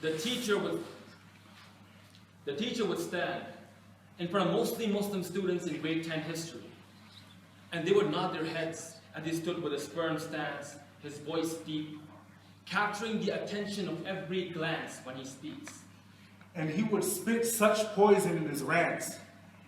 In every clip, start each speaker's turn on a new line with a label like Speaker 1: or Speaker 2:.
Speaker 1: the teacher would stand in front of mostly Muslim students in grade 10 history, and they would nod their heads as he stood with his firm stance, his voice deep, capturing the attention of every glance when he speaks.
Speaker 2: And he would spit such poison in his rants,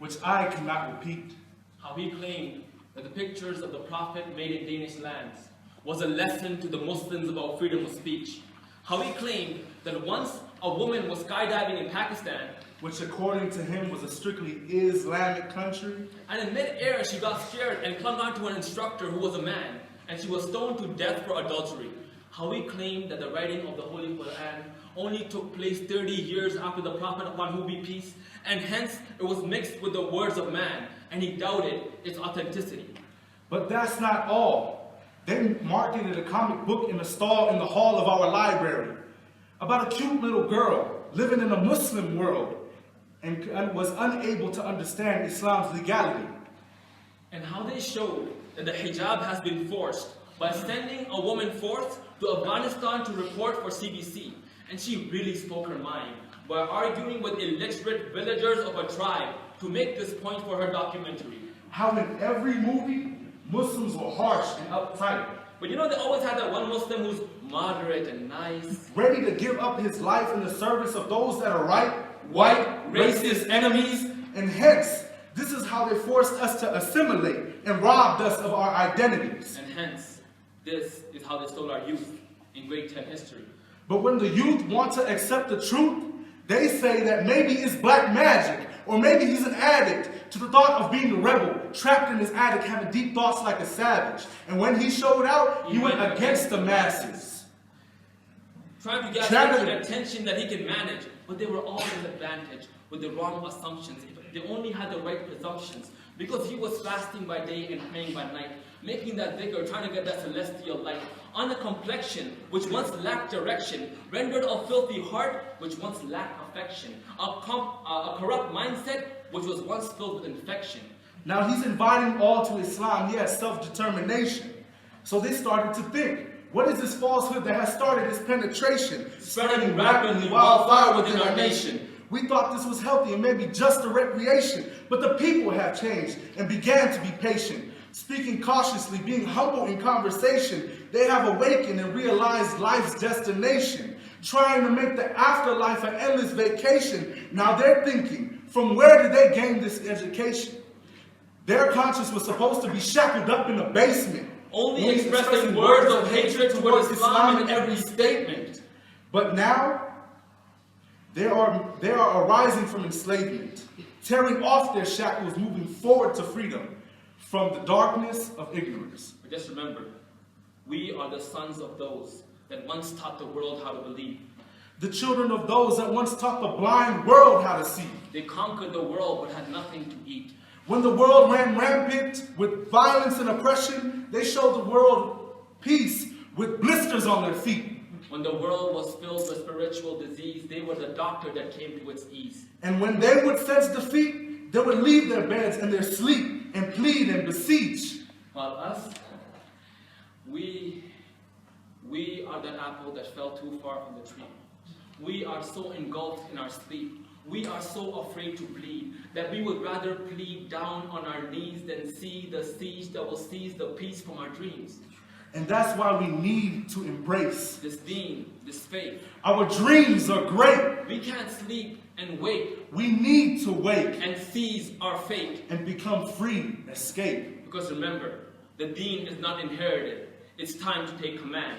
Speaker 2: which I cannot repeat.
Speaker 1: How he claimed that the pictures of the Prophet made in Danish lands was a lesson to the Muslims about freedom of speech. How he claimed that once a woman was skydiving in Pakistan,
Speaker 2: which according to him was a strictly Islamic country,
Speaker 1: and in mid-air she got scared and clung onto an instructor who was a man, and she was stoned to death for adultery. How he claimed that the writing of the Holy Quran only took place 30 years after the Prophet, upon whom be peace, and hence it was mixed with the words of man, and he doubted its authenticity.
Speaker 2: But that's not all. They marketed a comic book in a stall in the hall of our library about a cute little girl living in a Muslim world and was unable to understand Islam's legality.
Speaker 1: And how they showed that the hijab has been forced by sending a woman forth to Afghanistan to report for CBC. And she really spoke her mind by arguing with illiterate villagers of a tribe to make this point for her documentary.
Speaker 2: How in every movie, Muslims were harsh and uptight.
Speaker 1: But you know, they always had that one Muslim who's moderate and nice,
Speaker 2: ready to give up his life in the service of those that are right, white, racist enemies, and hence, this is how they forced us to assimilate and robbed us of our identities.
Speaker 1: And hence, this is how they stole our youth in grade 10 history.
Speaker 2: But when the youth want to accept the truth, they say that maybe it's black magic, or maybe he's an addict to the thought of being a rebel, trapped in his attic, having deep thoughts like a savage. And when he showed out, he went against the masses,
Speaker 1: trying to gather an attention that he could manage, but they were all disadvantaged with the wrong assumptions. They only had the right presumptions, because he was fasting by day and praying by night, making that dhikr, trying to get that celestial light, on a complexion which once lacked direction, rendered a filthy heart which once lacked affection, a corrupt mindset which was once filled with infection.
Speaker 2: Now he's inviting all to Islam. He has self-determination. So they started to think, what is this falsehood that has started this penetration,
Speaker 1: spreading rapidly wildfire within our nation?
Speaker 2: We thought this was healthy and maybe just a recreation, but the people have changed and began to be patient. Speaking cautiously, being humble in conversation, they have awakened and realized life's destination, trying to make the afterlife an endless vacation. Now they're thinking, from where did they gain this education? Their conscience was supposed to be shackled up in a basement,
Speaker 1: only expressing words of hatred towards Islam in every statement.
Speaker 2: But now, they are arising from enslavement, tearing off their shackles, moving forward to freedom from the darkness of ignorance.
Speaker 1: But just remember, we are the sons of those that once taught the world how to believe.
Speaker 2: The children of those that once taught the blind world how to see.
Speaker 1: They conquered the world but had nothing to eat.
Speaker 2: When the world ran rampant with violence and oppression, they showed the world peace with blisters on their feet.
Speaker 1: When the world was filled with spiritual disease, they were the doctor that came to its ease.
Speaker 2: And when they would sense defeat, they would leave their beds and their sleep and plead and beseech.
Speaker 1: While us, we are that apple that fell too far from the tree. We are so engulfed in our sleep. We are so afraid to bleed that we would rather plead down on our knees than see the siege that will seize the peace from our dreams.
Speaker 2: And that's why we need to embrace
Speaker 1: this deen, this faith.
Speaker 2: Our dreams are great.
Speaker 1: We can't sleep and wait.
Speaker 2: We need to wake
Speaker 1: and seize our fate
Speaker 2: and become free, escape.
Speaker 1: Because remember, the deen is not inherited. It's time to take command.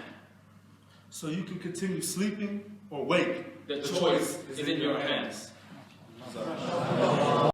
Speaker 2: So you can continue sleeping or wake.
Speaker 1: The choice is in your hands.